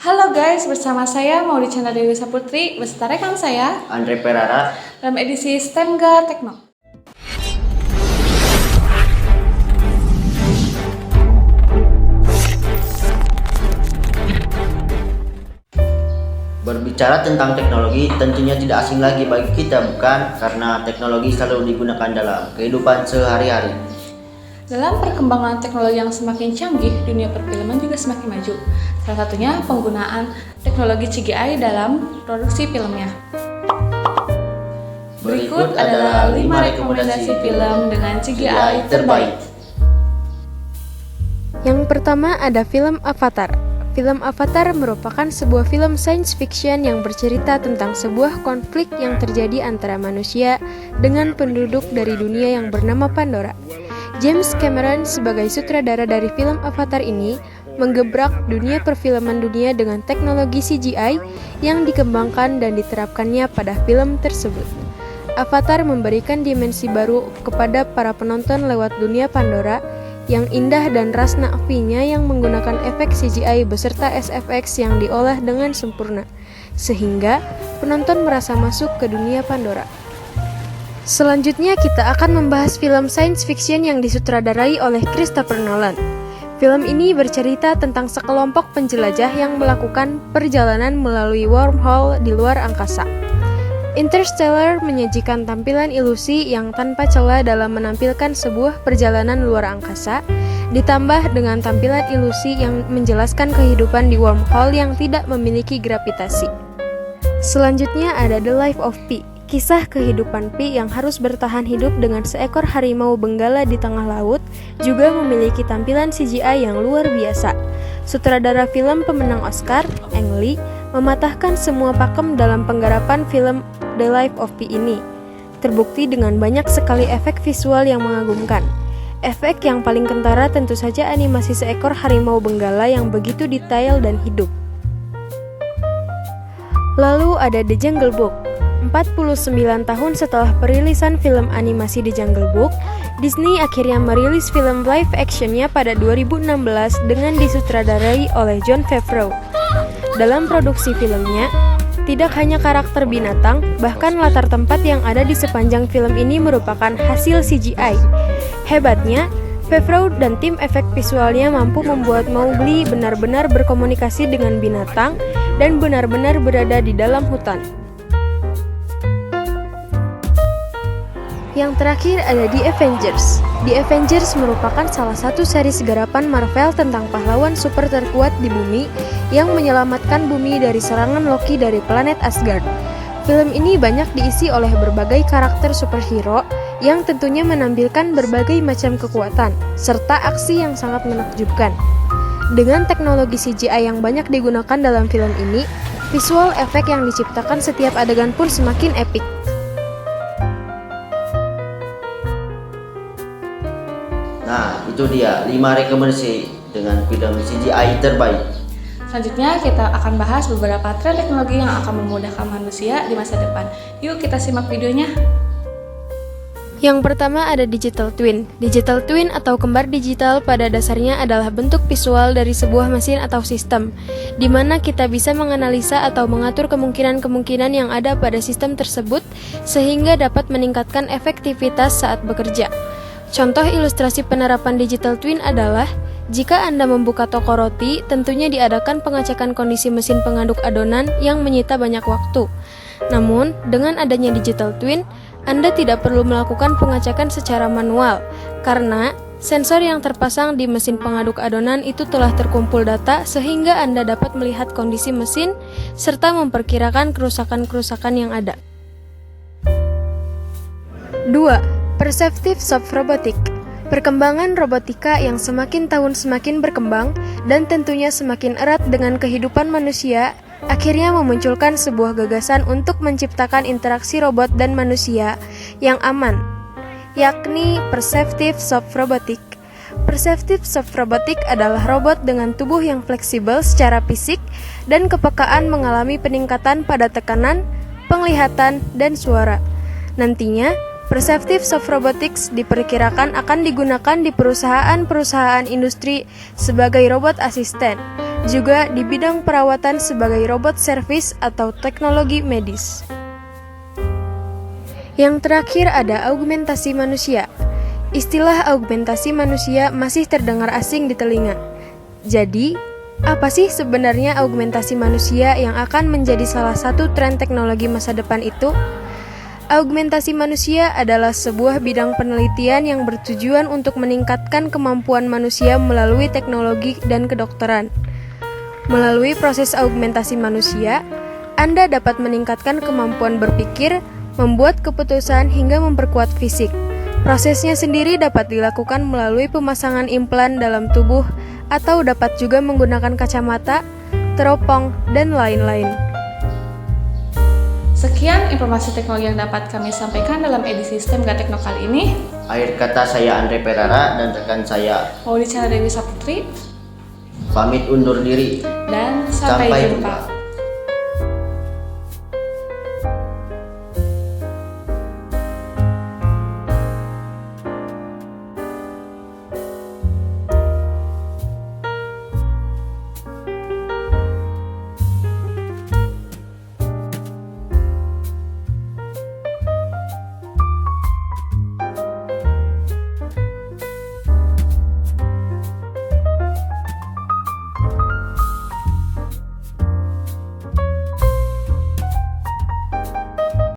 Halo guys, bersama saya Maudi Chandra Dewi Saputri beserta rekan saya Andre Perara dalam edisi STEMGA Tekno. Berbicara tentang teknologi tentunya tidak asing lagi bagi kita, bukan? Karena teknologi selalu digunakan dalam kehidupan sehari-hari. Dalam perkembangan teknologi yang semakin canggih, dunia perfilman juga semakin maju. Salah satunya penggunaan teknologi CGI dalam produksi filmnya. Berikut adalah 5 rekomendasi film dengan CGI terbaik. Yang pertama ada film Avatar. Film Avatar merupakan sebuah film science fiction yang bercerita tentang sebuah konflik yang terjadi antara manusia dengan penduduk dari dunia yang bernama Pandora. James Cameron sebagai sutradara dari film Avatar ini menggebrak dunia perfilman dunia dengan teknologi CGI yang dikembangkan dan diterapkannya pada film tersebut. Avatar memberikan dimensi baru kepada para penonton lewat dunia Pandora yang indah dan ras na'finya yang menggunakan efek CGI beserta SFX yang diolah dengan sempurna, sehingga penonton merasa masuk ke dunia Pandora. Selanjutnya kita akan membahas film science fiction yang disutradarai oleh Christopher Nolan. Film ini bercerita tentang sekelompok penjelajah yang melakukan perjalanan melalui wormhole di luar angkasa. Interstellar menyajikan tampilan ilusi yang tanpa celah dalam menampilkan sebuah perjalanan luar angkasa, ditambah dengan tampilan ilusi yang menjelaskan kehidupan di wormhole yang tidak memiliki gravitasi. Selanjutnya ada The Life of Pi, kisah kehidupan Pi yang harus bertahan hidup dengan seekor harimau benggala di tengah laut, juga memiliki tampilan CGI yang luar biasa. Sutradara film pemenang Oscar, Ang Lee, mematahkan semua pakem dalam penggarapan film The Life of Pi ini. Terbukti dengan banyak sekali efek visual yang mengagumkan. Efek yang paling kentara tentu saja animasi seekor harimau benggala yang begitu detail dan hidup. Lalu ada The Jungle Book. 49 tahun setelah perilisan film animasi The Jungle Book, Disney akhirnya merilis film live actionnya pada 2016 dengan disutradarai oleh Jon Favreau. Dalam produksi filmnya, tidak hanya karakter binatang, bahkan latar tempat yang ada di sepanjang film ini merupakan hasil CGI. Hebatnya, Favreau dan tim efek visualnya mampu membuat Mowgli benar-benar berkomunikasi dengan binatang dan benar-benar berada di dalam hutan. Yang terakhir ada The Avengers. The Avengers merupakan salah satu series garapan Marvel tentang pahlawan super terkuat di bumi yang menyelamatkan bumi dari serangan Loki dari planet Asgard. Film ini banyak diisi oleh berbagai karakter superhero yang tentunya menampilkan berbagai macam kekuatan, serta aksi yang sangat menakjubkan. Dengan teknologi CGI yang banyak digunakan dalam film ini, visual efek yang diciptakan setiap adegan pun semakin epik. Nah, itu dia 5 rekomendasi dengan film CGI terbaik. Selanjutnya kita akan bahas beberapa tren teknologi yang akan memudahkan manusia di masa depan. Yuk kita simak videonya. Yang pertama ada digital twin. Digital twin atau kembar digital pada dasarnya adalah bentuk visual dari sebuah mesin atau sistem, di mana kita bisa menganalisa atau mengatur kemungkinan-kemungkinan yang ada pada sistem tersebut sehingga dapat meningkatkan efektivitas saat bekerja. Contoh ilustrasi penerapan digital twin adalah jika Anda membuka toko roti, tentunya diadakan pengecekan kondisi mesin pengaduk adonan yang menyita banyak waktu. Namun, dengan adanya digital twin, Anda tidak perlu melakukan pengecekan secara manual, karena sensor yang terpasang di mesin pengaduk adonan itu telah terkumpul data sehingga Anda dapat melihat kondisi mesin serta memperkirakan kerusakan-kerusakan yang ada. 2. Perceptive Soft Robotic. Perkembangan robotika yang semakin tahun semakin berkembang dan tentunya semakin erat dengan kehidupan manusia, akhirnya memunculkan sebuah gagasan untuk menciptakan interaksi robot dan manusia yang aman, yakni Perceptive Soft Robotic. Perceptive Soft Robotic adalah robot dengan tubuh yang fleksibel secara fisik dan kepekaan mengalami peningkatan pada tekanan, penglihatan, dan suara. Nantinya, Perceptive Soft Robotics diperkirakan akan digunakan di perusahaan-perusahaan industri sebagai robot asisten. juga di bidang perawatan sebagai robot servis atau teknologi medis. Yang terakhir ada augmentasi manusia. Istilah augmentasi manusia masih terdengar asing di telinga. Jadi, apa sih sebenarnya augmentasi manusia yang akan menjadi salah satu tren teknologi masa depan itu? Augmentasi manusia adalah sebuah bidang penelitian yang bertujuan untuk meningkatkan kemampuan manusia melalui teknologi dan kedokteran. Melalui proses augmentasi manusia, Anda dapat meningkatkan kemampuan berpikir, membuat keputusan, hingga memperkuat fisik. Prosesnya sendiri dapat dilakukan melalui pemasangan implan dalam tubuh atau dapat juga menggunakan kacamata, teropong, dan lain-lain. Sekian informasi teknologi yang dapat kami sampaikan dalam edisi STEM Gak Tekno kali ini. Akhir kata saya Andre Perara dan rekan saya Maudie Dewi Saputri, pamit undur diri. dan sampai jumpa.